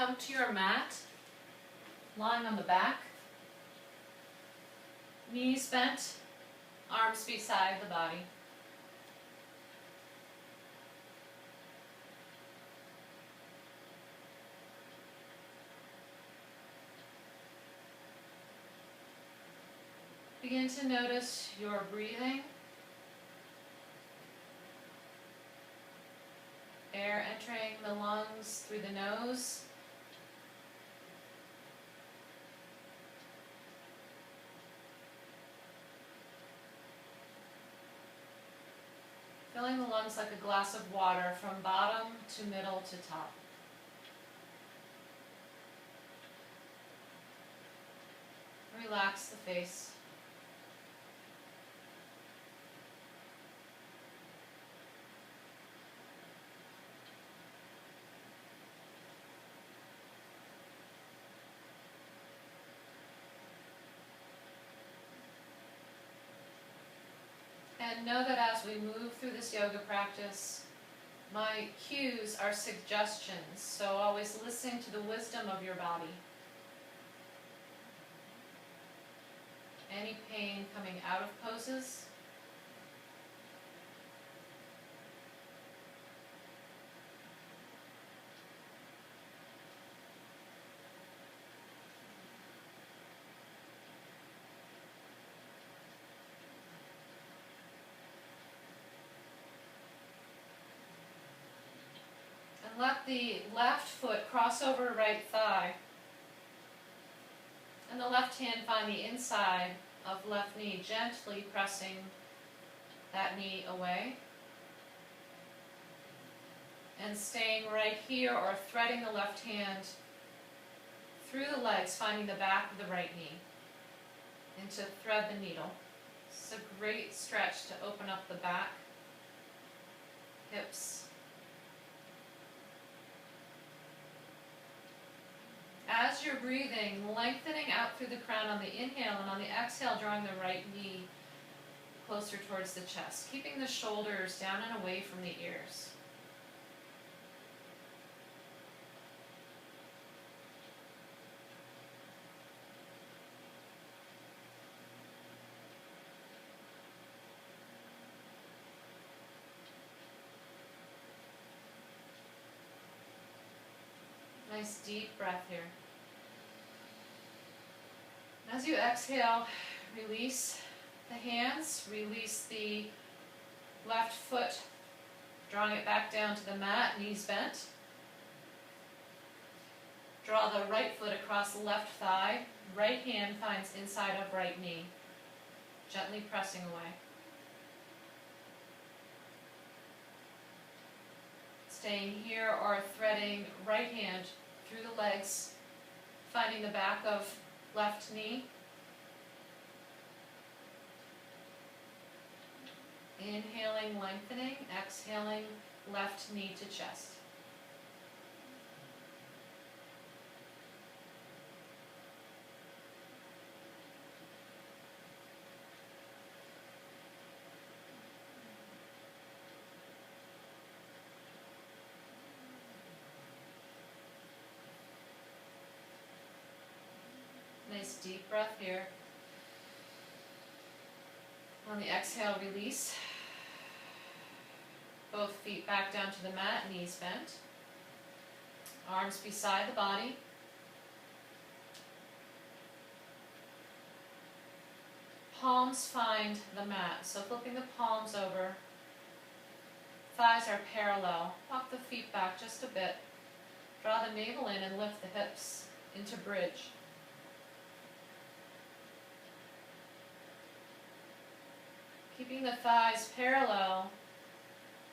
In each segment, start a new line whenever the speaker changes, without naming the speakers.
come to your mat, lying on the back, knees bent, arms beside the body. Begin to notice your breathing. Air entering the lungs through the nose. Filling the lungs like a glass of water from bottom to middle to top. Relax the face. And know that as we move through this yoga practice, my cues are suggestions, so always listen to the wisdom of your body. Any pain coming out of poses, and let the left foot cross over right thigh, and the left hand find the inside of left knee, gently pressing that knee away. And staying right here or threading the left hand through the legs, finding the back of the right knee, and to thread the needle. It's a great stretch to open up the back, hips. As you're breathing, lengthening out through the crown on the inhale, and on the exhale, drawing the right knee closer towards the chest, keeping the shoulders down and away from the ears. Nice deep breath here. As you exhale, release the hands, release the left foot, drawing it back down to the mat, knees bent. Draw the right foot across the left thigh, right hand finds inside of right knee, gently pressing away. Staying here or threading right hand through the legs, finding the back of left knee. Inhaling, lengthening, exhaling, left knee to chest. Nice deep breath here. On the exhale, release. Both feet back down to the mat, knees bent. Arms beside the body. Palms find the mat, so flipping the palms over. Thighs are parallel. Walk the feet back just a bit. Draw the navel in and lift the hips into bridge. Keeping the thighs parallel,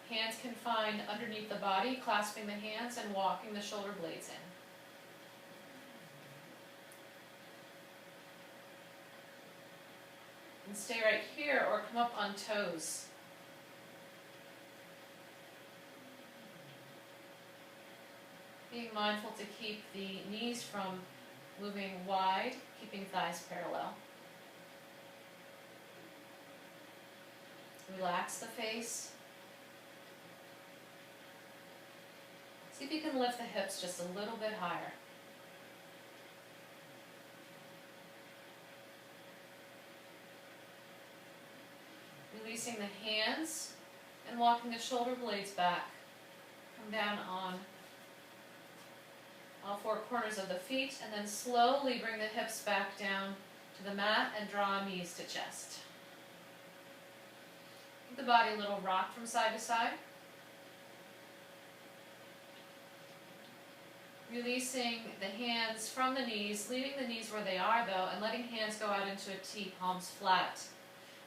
hands can find underneath the body, clasping the hands and walking the shoulder blades in. And stay right here or come up on toes. Being mindful to keep the knees from moving wide, keeping thighs parallel. Relax the face. See if you can lift the hips just a little bit higher. Releasing the hands and walking the shoulder blades back. Come down on all four corners of the feet, and then slowly bring the hips back down to the mat and draw knees to chest. Give the body a little rock from side to side. Releasing the hands from the knees, leaving the knees where they are though, and letting hands go out into a T, palms flat.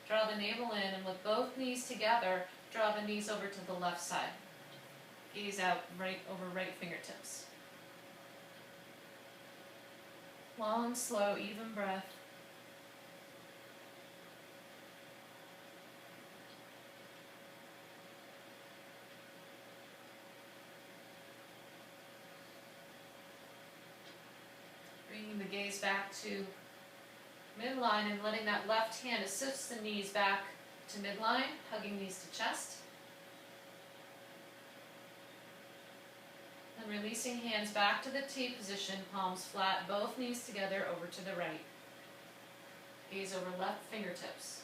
Draw the navel in, and with both knees together, draw the knees over to the left side. Gaze out right over right fingertips. Long, slow, even breath. Bringing the gaze back to midline and letting that left hand assist the knees back to midline, hugging knees to chest. And releasing hands back to the T position, palms flat, both knees together over to the right. Gaze over left fingertips.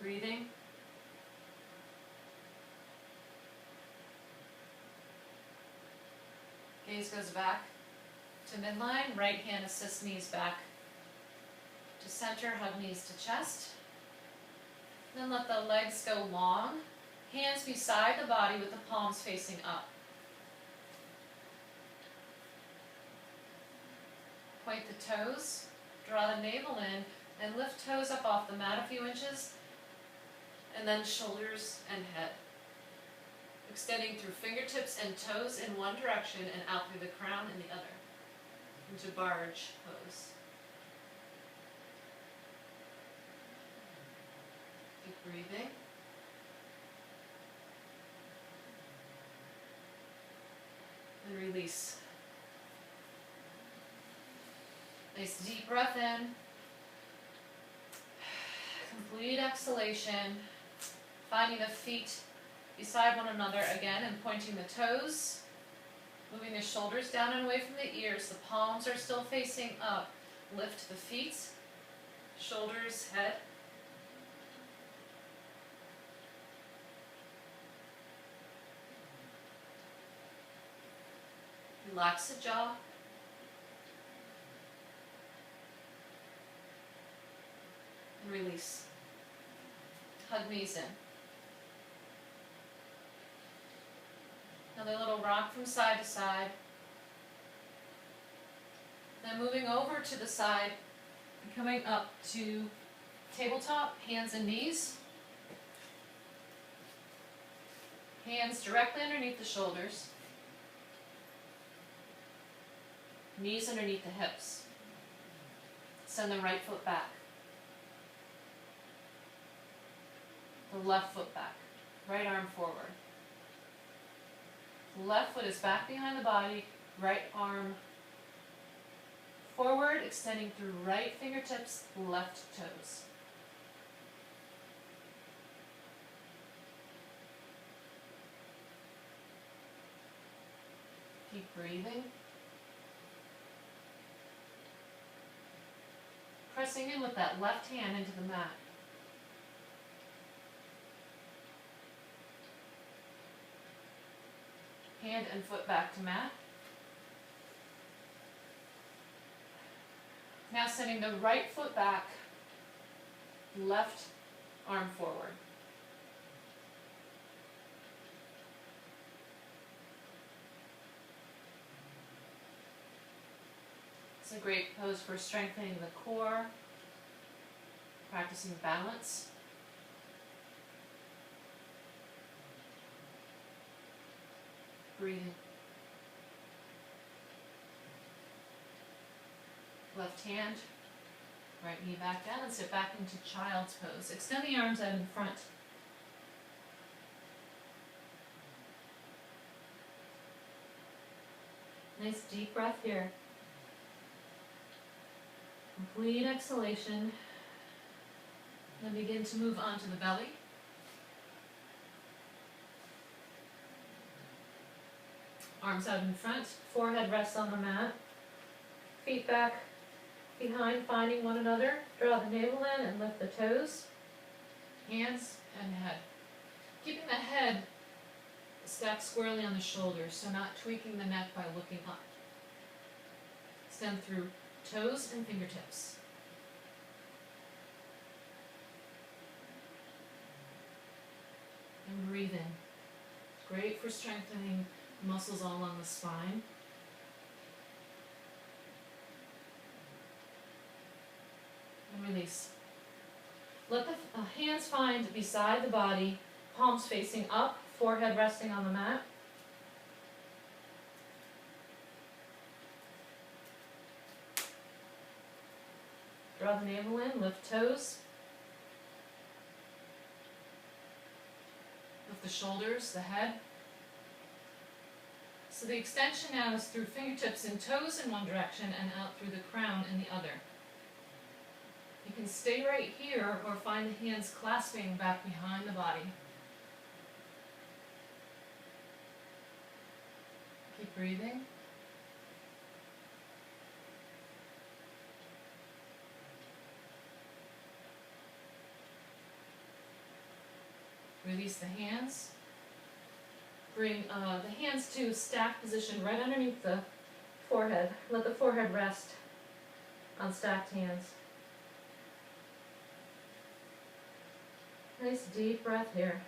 Breathing. Gaze goes back to midline, right hand assists knees back to center, hug knees to chest. Then let the legs go long, hands beside the body with the palms facing up. Point the toes, draw the navel in, and lift toes up off the mat a few inches, and then shoulders and head. Extending through fingertips and toes in one direction and out through the crown in the other. Into barge pose. Keep breathing. And release. Nice deep breath in. Complete exhalation. Finding the feet beside one another again and pointing the toes. Moving the shoulders down and away from the ears. The palms are still facing up. Lift the feet, shoulders, head. Relax the jaw. And release. Hug knees in. Another little rock from side to side. Then moving over to the side and coming up to tabletop, hands and knees. Hands directly underneath the shoulders. Knees underneath the hips. Send the right foot back. The left foot back. Right arm forward. Left foot is back behind the body, right arm forward, extending through right fingertips, left toes. Keep breathing. Pressing in with that left hand into the mat. Hand and foot back to mat. Now sending the right foot back, left arm forward. It's a great pose for strengthening the core, practicing balance. Breathing. Left hand, right knee back down, and sit back into child's pose. Extend the arms out in front. Nice deep breath here. Complete exhalation. Then begin to move onto the belly. Arms out in front, forehead rests on the mat. Feet back behind, finding one another. Draw the navel in and lift the toes. Hands and head. Keeping the head stacked squarely on the shoulders, so not tweaking the neck by looking up. Extend through toes and fingertips. And breathe in. Great for strengthening muscles all along the spine. And release. Let the hands find beside the body, palms facing up, forehead resting on the mat. Draw the navel in, lift toes. Lift the shoulders, the head. So the extension now is through fingertips and toes in one direction and out through the crown in the other. You can stay right here or find the hands clasping back behind the body. Keep breathing. Release the hands. Bring the hands to stacked position right underneath the forehead. Let the forehead rest on stacked hands. Nice deep breath here.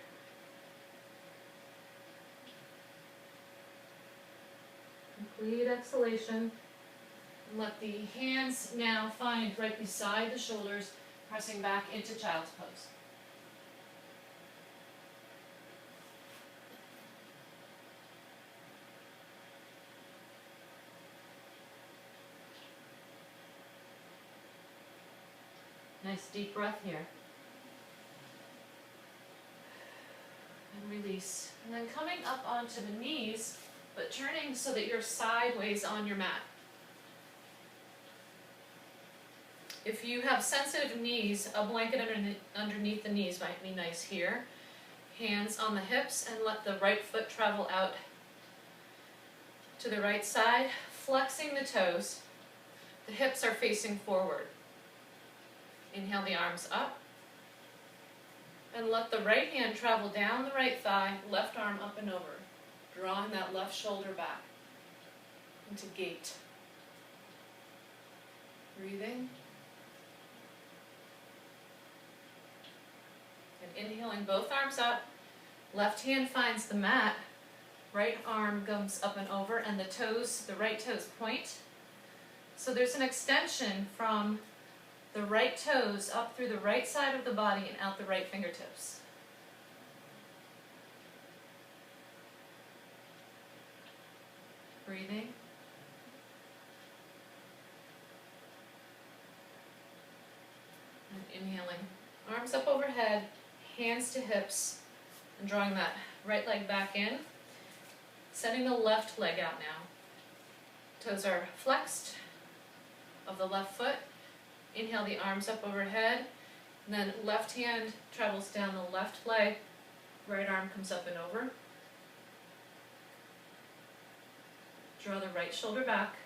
Complete exhalation. And let the hands now find right beside the shoulders, pressing back into child's pose. Nice deep breath here. And release. And then coming up onto the knees, but turning so that you're sideways on your mat. If you have sensitive knees, a blanket underneath the knees might be nice here. Hands on the hips and let the right foot travel out to the right side, flexing the toes. The hips are facing forward. Inhale the arms up. And let the right hand travel down the right thigh, left arm up and over, drawing that left shoulder back into gate. Breathing. And inhaling both arms up, left hand finds the mat, right arm comes up and over, and the toes, the right toes point. So there's an extension from the right toes up through the right side of the body and out the right fingertips. Breathing. And inhaling. Arms up overhead, hands to hips, and drawing that right leg back in. Sending the left leg out now. Toes are flexed of the left foot. Inhale the arms up overhead, and then left hand travels down the left leg, right arm comes up and over. Draw the right shoulder back.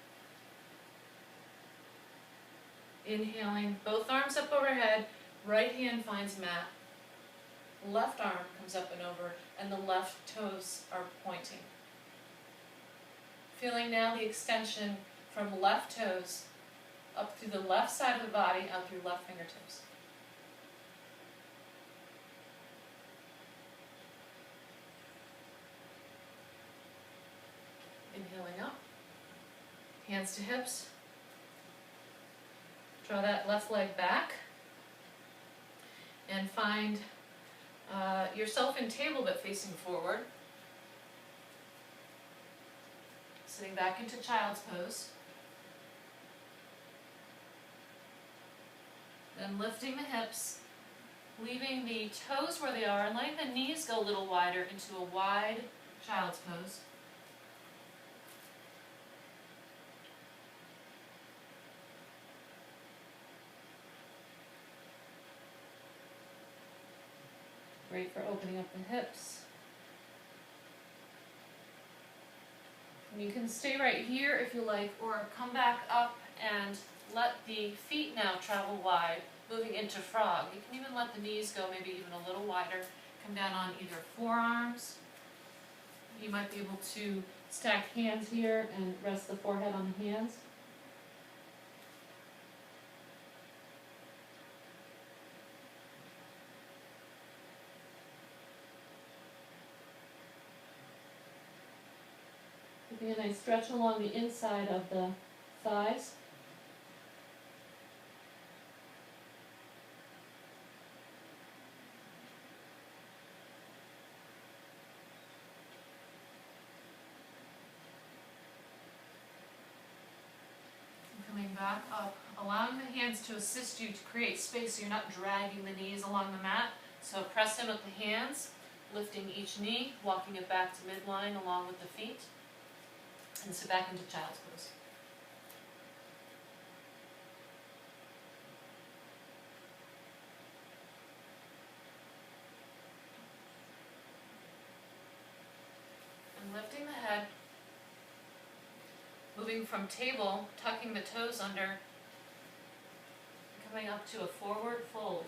Inhaling, both arms up overhead, right hand finds mat. Left arm comes up and over, and the left toes are pointing. Feeling now the extension from left toes up through the left side of the body, out through left fingertips. Inhaling up, hands to hips. Draw that left leg back and find yourself in table but facing forward. Sitting back into child's pose. Then lifting the hips, leaving the toes where they are, and letting the knees go a little wider into a wide child's pose. Great for opening up the hips. And you can stay right here if you like, or come back up and let the feet now travel wide, moving into frog. You can even let the knees go maybe even a little wider. Come down on either forearms. You might be able to stack hands here and rest the forehead on the hands. Giving a nice stretch along the inside of the thighs. Coming back up, allowing the hands to assist you to create space so you're not dragging the knees along the mat. So press in with the hands, lifting each knee, walking it back to midline along with the feet, and sit back into child's pose. And lifting the head, moving from table, tucking the toes under, coming up to a forward fold.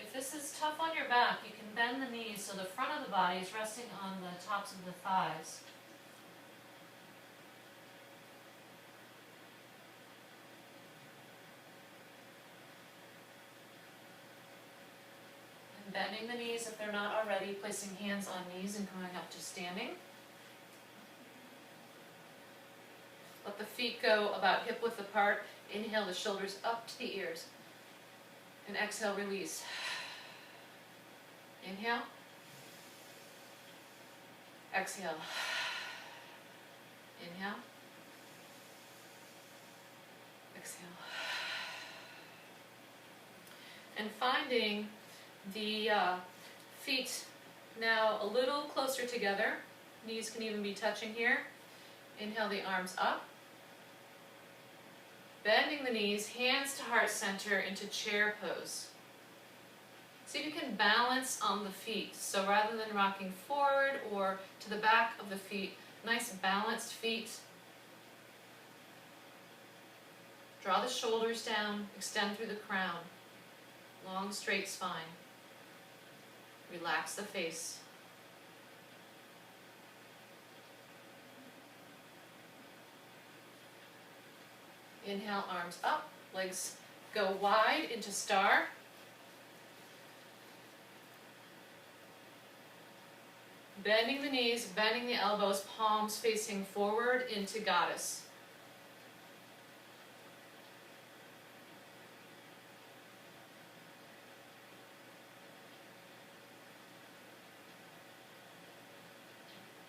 If this is tough on your back, you can bend the knees so the front of the body is resting on the tops of the thighs. And bending the knees if they're not already, placing hands on knees and coming up to standing. Let the feet go about hip width apart. Inhale the shoulders up to the ears. And exhale, release. Inhale. Exhale. Inhale. Exhale. And finding the feet now a little closer together. Knees can even be touching here. Inhale the arms up. Bending the knees, hands to heart center into chair pose. See if you can balance on the feet. So rather than rocking forward or to the back of the feet, nice balanced feet. Draw the shoulders down, extend through the crown. Long straight spine. Relax the face. Inhale, arms up, legs go wide into star. Bending the knees, bending the elbows, palms facing forward into goddess.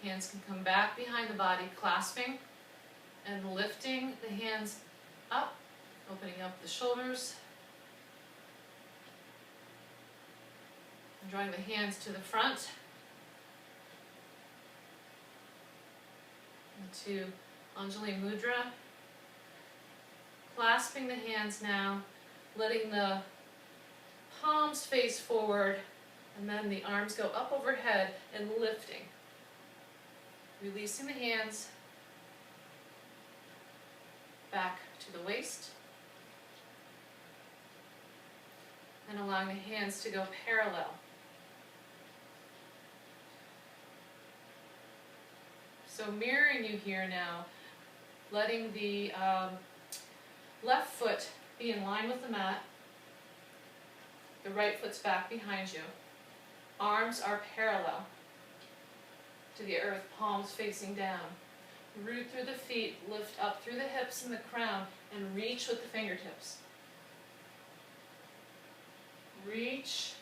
Hands can come back behind the body, clasping and lifting the hands up, opening up the shoulders. And drawing the hands to the front. Into Anjali Mudra. Clasping the hands now, letting the palms face forward, and then the arms go up overhead and lifting. Releasing the hands back to the waist. And allowing the hands to go parallel. So mirroring you here now, letting the left foot be in line with the mat. The right foot's back behind you. Arms are parallel to the earth, palms facing down. Root through the feet, lift up through the hips and the crown, and reach with the fingertips. Reach,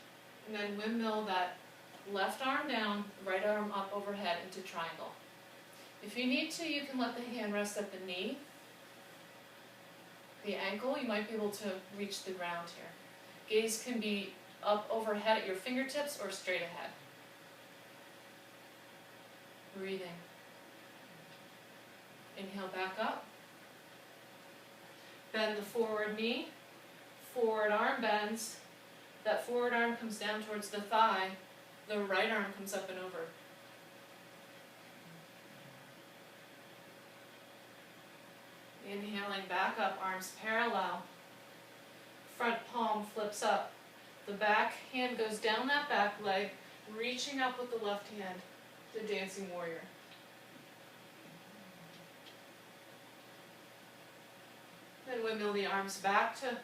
and then windmill that left arm down, right arm up overhead into triangle. If you need to, you can let the hand rest at the knee. The ankle, you might be able to reach the ground here. Gaze can be up overhead at your fingertips or straight ahead. Breathing. Inhale back up. Bend the forward knee. Forward arm bends. that forward arm comes down towards the thigh, the right arm comes up and over. Inhaling back up, arms parallel. Front palm flips up. The back hand goes down that back leg, reaching up with the left hand to dancing warrior. Then windmill the arms back to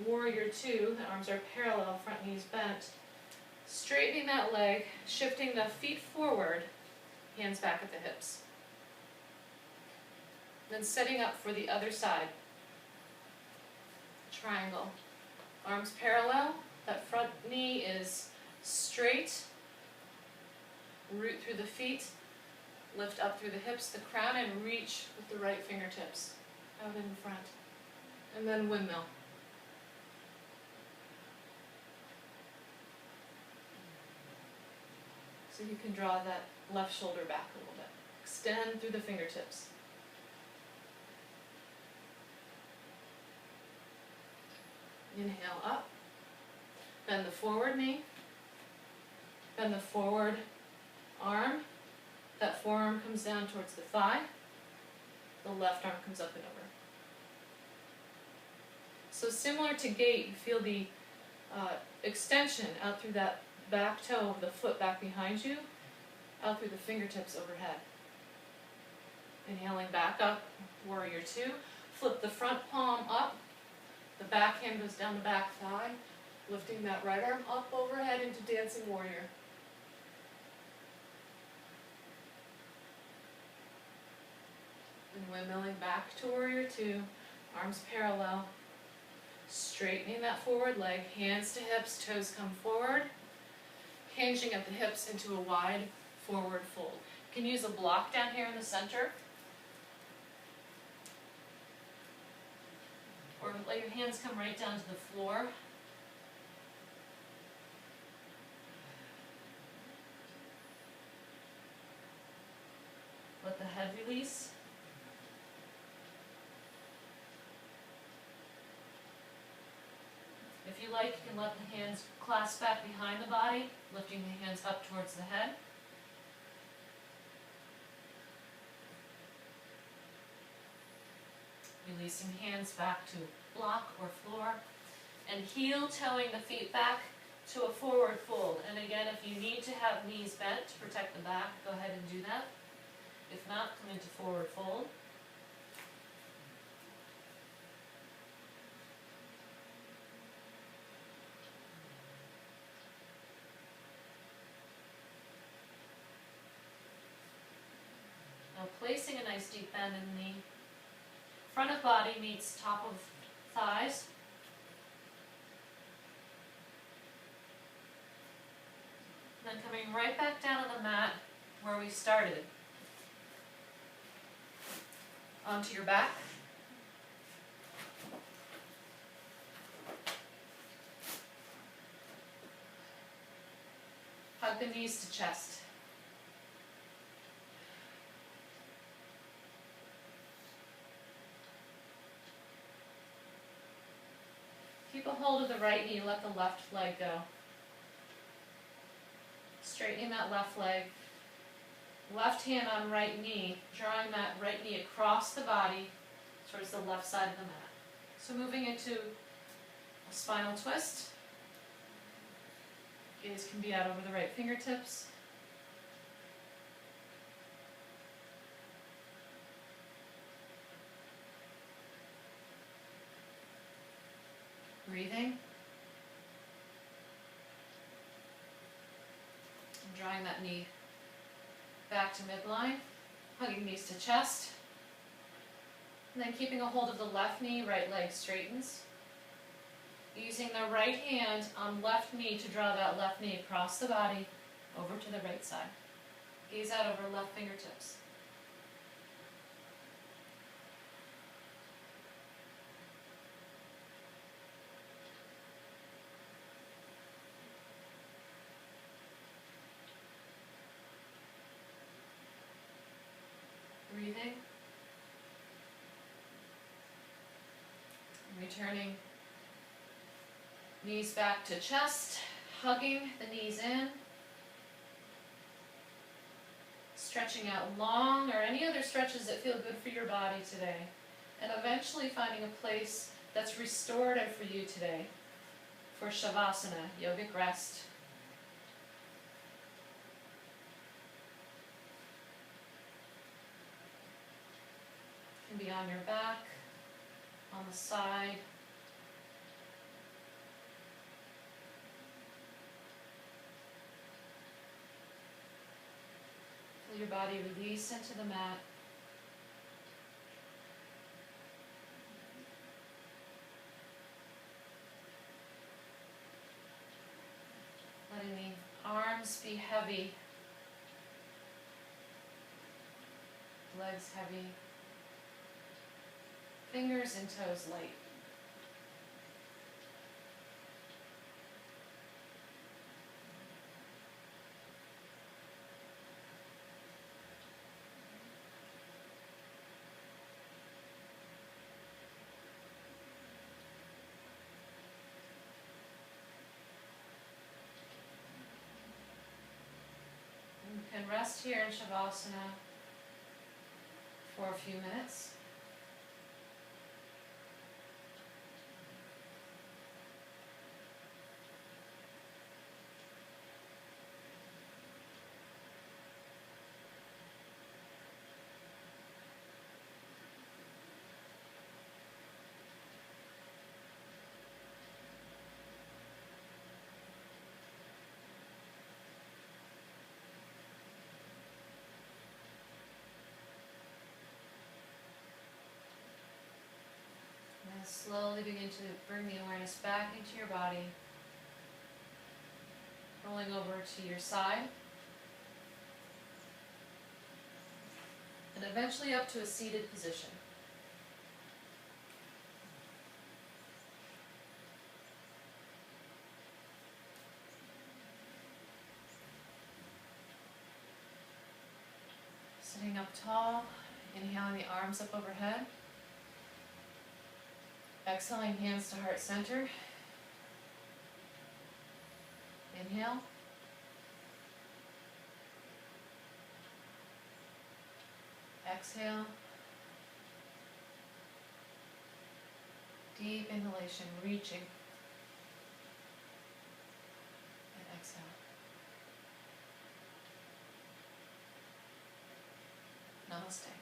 warrior two. The arms are parallel, front knees bent. Straightening that leg, shifting the feet forward, hands back at the hips. Then setting up for the other side. Triangle. Arms parallel, that front knee is straight. Root through the feet, lift up through the hips, the crown, and reach with the right fingertips out in front. And then windmill. So you can draw that left shoulder back a little bit. Extend through the fingertips. Inhale up. Bend the forward knee. Bend the forward arm. That forearm comes down towards the thigh. The left arm comes up and over. So similar to gait, you feel the extension out through that back toe of the foot back behind you, out through the fingertips overhead. Inhaling back up, warrior two. Flip the front palm up. The back hand goes down the back thigh, lifting that right arm up overhead into dancing warrior. And windmilling back to warrior two, arms parallel. Straightening that forward leg, hands to hips, toes come forward. Hinging at the hips into a wide forward fold. You can use a block down here in the center. Or let your hands come right down to the floor. Let the head release. If you like, you can let the hands clasp back behind the body, lifting the hands up towards the head. Releasing hands back to block or floor. And heel toeing the feet back to a forward fold. And again, if you need to have knees bent to protect the back, go ahead and do that. If not, come into forward fold. Now placing a nice deep bend in the front of body meets top of thighs. Then coming right back down on the mat where we started. Onto your back. Hug the knees to chest. Keep a hold of the right knee, let the left leg go. Straightening that left leg. Left hand on right knee, drawing that right knee across the body towards the left side of the mat. So moving into a spinal twist. Gaze can be out over the right fingertips. Breathing. And drawing that knee back to midline, hugging knees to chest. And then keeping a hold of the left knee, right leg straightens. Using the right hand on left knee to draw that left knee across the body over to the right side. Gaze out over left fingertips. Breathing. Returning Knees back to chest, hugging the knees in. Stretching out long, or any other stretches that feel good for your body today. And eventually finding a place that's restorative for you today for Shavasana, yogic rest. You can be on your back, on the side. Feel your body release into the mat. Letting the arms be heavy, legs heavy, fingers and toes light. You can rest here in Shavasana for a few minutes. And slowly begin to bring the awareness back into your body, rolling over to your side, and eventually up to a seated position. Sitting up tall, inhaling the arms up overhead. Exhaling, hands to heart center. Inhale. Exhale. Deep inhalation, reaching. And exhale. Namaste.